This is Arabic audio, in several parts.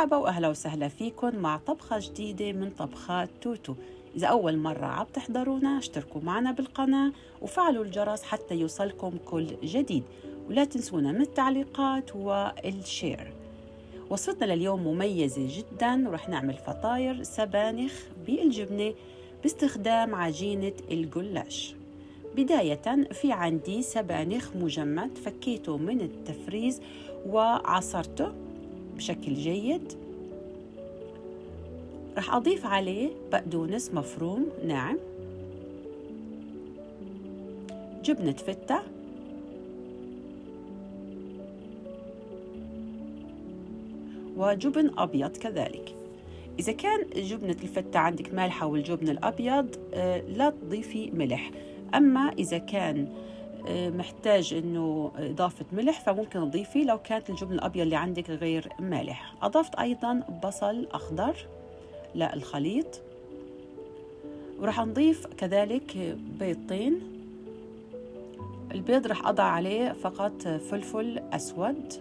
مرحبا وأهلا وسهلا فيكم مع طبخة جديدة من طبخات توتو. إذا أول مرة عم تحضرونا اشتركوا معنا بالقناة وفعلوا الجرس حتى يوصلكم كل جديد، ولا تنسونا من التعليقات والشير. وصفتنا لليوم مميزة جدا، ورح نعمل فطاير سبانخ بالجبنة باستخدام عجينة الجلاش. بداية في عندي سبانخ مجمد فكيته من التفريز وعصرته بشكل جيد. رح أضيف عليه بقدونس مفروم ناعم، جبنة فتة، وجبن أبيض كذلك. إذا كان جبنة الفتة عندك مالحة والجبن الأبيض لا تضيفي ملح، أما إذا كان محتاج إنه إضافة ملح فممكن تضيفي لو كانت الجبن الأبيض اللي عندك غير مالح. أضفت أيضا بصل أخضر للخليط، ورح نضيف كذلك بيضتين. البيض رح أضع عليه فقط فلفل أسود،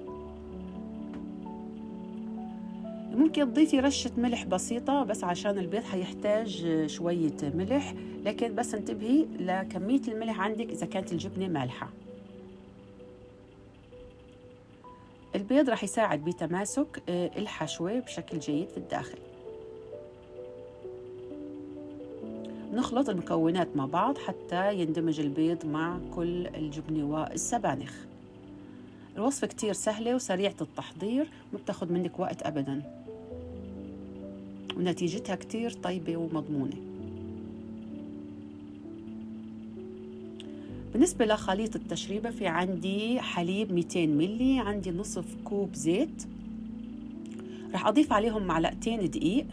ممكن تضيفي رشة ملح بسيطة بس عشان البيض حيحتاج شوية ملح، لكن بس انتبهي لكمية الملح عندك إذا كانت الجبنة مالحة. البيض رح يساعد بتماسك الحشوة بشكل جيد في الداخل. نخلط المكونات مع بعض حتى يندمج البيض مع كل الجبنة والسبانخ. الوصفة كتير سهلة وسريعة التحضير، ما بتاخد منك وقت أبداً، ونتيجتها كتير طيبة ومضمونة. بالنسبة لخليط التشريبة في عندي حليب 200 ملي، عندي نصف كوب زيت، رح أضيف عليهم معلقتين دقيق.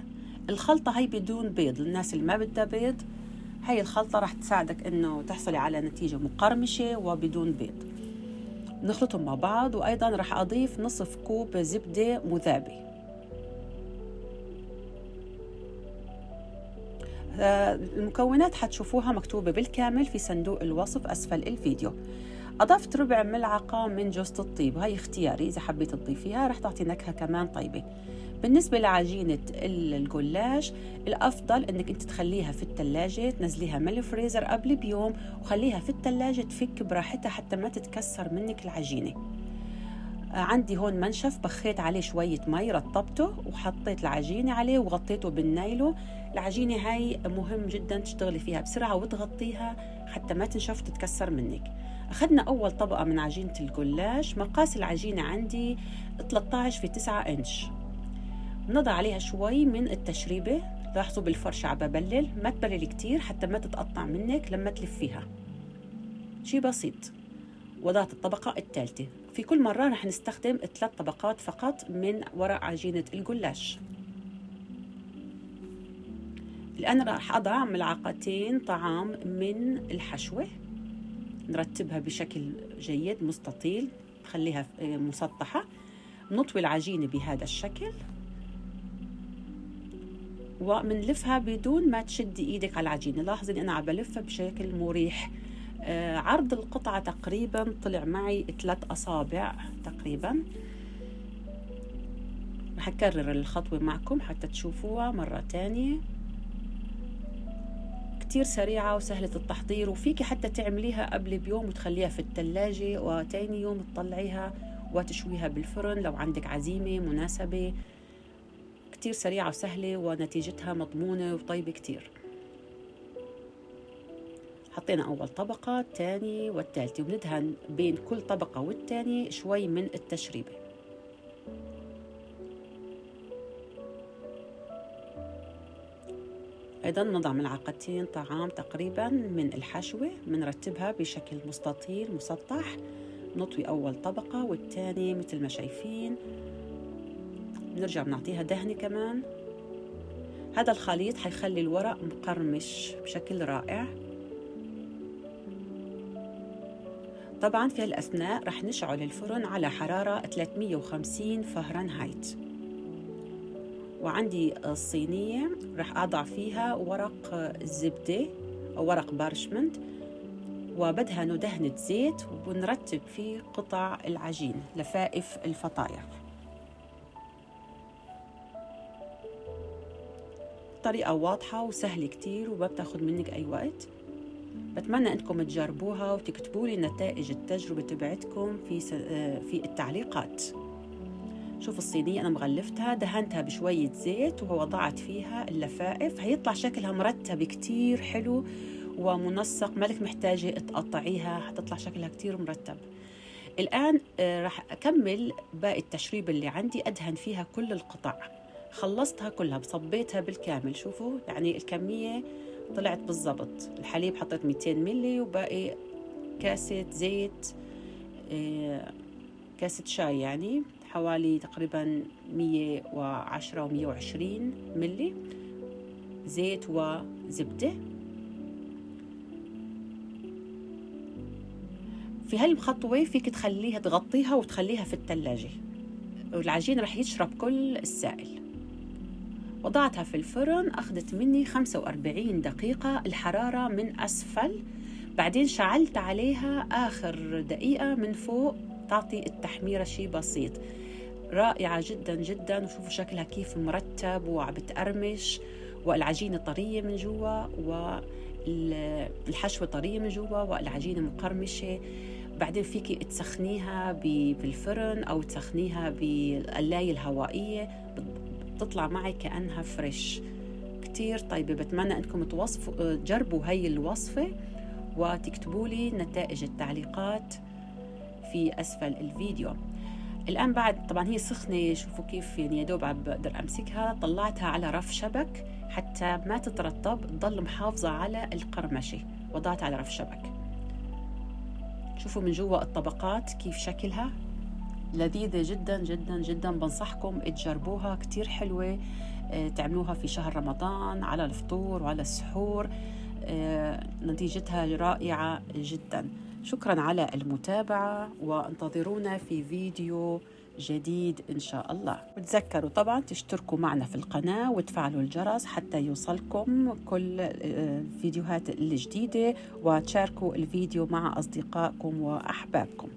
الخلطة هي بدون بيض، للناس اللي ما بدها بيض هاي الخلطة رح تساعدك إنه تحصلي على نتيجة مقرمشة وبدون بيض. نخلطهم مع بعض، وأيضا رح أضيف نصف كوب زبدة مذابة. المكونات حتشوفوها مكتوبة بالكامل في صندوق الوصف أسفل الفيديو. أضفت ربع ملعقة من جوزة الطيب، هاي اختياري، إذا حبيت تضيفيها رح تعطي نكهة كمان طيبة. بالنسبة لعجينة الجلاش الأفضل أنك أنت تخليها في الثلاجة، تنزليها من الفريزر قبل بيوم وخليها في الثلاجة تفك براحتها حتى ما تتكسر منك العجينة. عندي هون منشف بخيت عليه شوية مي، رطبته وحطيت العجينة عليه وغطيته بالنايلو. العجينة هاي مهم جدا تشتغلي فيها بسرعة وتغطيها حتى ما تنشف وتتكسر منك. أخذنا أول طبقة من عجينة الجلاش، مقاس العجينة عندي 13 في 9 إنش. نضع عليها شوي من التشريبة، لاحظوا بالفرشة عم ببلل، ما تبلل كتير حتى ما تتقطع منك لما تلفيها، شي بسيط. وضعت الطبقة الثالثة. في كل مرة رح نستخدم 3 طبقات فقط من ورق عجينة الجلاش. الآن رح أضع ملعقتين طعام من الحشوة، نرتبها بشكل جيد مستطيل، نخليها مسطحة. نطوي العجينة بهذا الشكل ومنلفها بدون ما تشدي ايدك على العجينة. لاحظي ان انا عم بلفها بشكل مريح. عرض القطعة تقريبا طلع معي 3 أصابع تقريبا. رح أكرر الخطوة معكم حتى تشوفوها مرة تانية. كتير سريعة وسهلة التحضير، وفيكي حتى تعمليها قبل بيوم وتخليها في الثلاجة وتاني يوم تطلعيها وتشويها بالفرن لو عندك عزيمة مناسبة. كتير سريعة وسهلة ونتيجتها مضمونة وطيبة كتير. حطينا أول طبقة، الثانية والثالثة، وبندهن بين كل طبقة والثانية شوي من التشريبة. أيضا نضع ملعقتين طعام تقريبا من الحشوة، بنرتبها بشكل مستطيل مسطح. نطوي أول طبقة والثانية مثل ما شايفين، نرجع بنعطيها دهنة كمان. هذا الخليط حيخلي الورق مقرمش بشكل رائع. طبعا في هالأثناء رح نشعل الفرن على حرارة 350 فهرنهايت. وعندي الصينية رح أضع فيها ورق الزبدة أو ورق بارشمنت، وبدهنه دهنة زيت، ونرتب فيه قطع العجين لفائف الفطاير. طريقة واضحة وسهلة كتير وما بتاخد منك أي وقت. بتمنى أنكم تجربوها وتكتبوا لي نتائج التجربة تبعتكم في التعليقات. شوف الصينية أنا مغلفتها، دهنتها بشوية زيت ووضعت فيها اللفائف، هيطلع شكلها مرتب كتير حلو ومنسق، مالك محتاجة تقطعيها، حتطلع شكلها كتير مرتب. الآن راح أكمل باقي التشريب اللي عندي، أدهن فيها كل القطع. خلصتها كلها، صبيتها بالكامل. شوفوا يعني الكمية طلعت بالضبط. الحليب حطيت 200 ملي وباقي كاسة زيت، كاسة شاي يعني حوالي تقريبا 110 و 120 ملي زيت وزبدة. في هالخطوة فيك تخليها تغطيها وتخليها في الثلاجة، والعجين رح يشرب كل السائل. وضعتها في الفرن، أخذت مني 45 دقيقة، الحرارة من أسفل. بعدين شعلت عليها آخر دقيقة من فوق تعطي التحميرة شي بسيط. رائعة جدا جدا، وشوفوا شكلها كيف مرتب وعبتقرمش، والعجينة طرية من جوا والحشوة طرية من جوا والعجينة مقرمشة. بعدين فيكي تسخنيها بالفرن أو تسخنيها بالقلاية الهوائية، بتطلع معي كأنها فريش، كتير طيبة. بتمنى أنكم تجربوا هاي الوصفة وتكتبوا لي نتائج التعليقات في أسفل الفيديو. الآن بعد طبعا هي سخنة، شوفوا كيف يعني يدوب بقدر أمسكها. طلعتها على رف شبك حتى ما تترطب، تضل محافظة على القرمشة. وضعتها على رف شبك. شوفوا من جوا الطبقات كيف شكلها، لذيذة جدا جدا جدا. بنصحكم تجربوها، كتير حلوة. تعملوها في شهر رمضان على الفطور وعلى السحور، نتيجتها رائعة جدا. شكرا على المتابعة، وانتظرونا في فيديو جديد إن شاء الله. وتذكروا طبعا تشتركوا معنا في القناة وتفعلوا الجرس حتى يوصلكم كل الفيديوهات الجديدة، وتشاركوا الفيديو مع أصدقائكم وأحبابكم.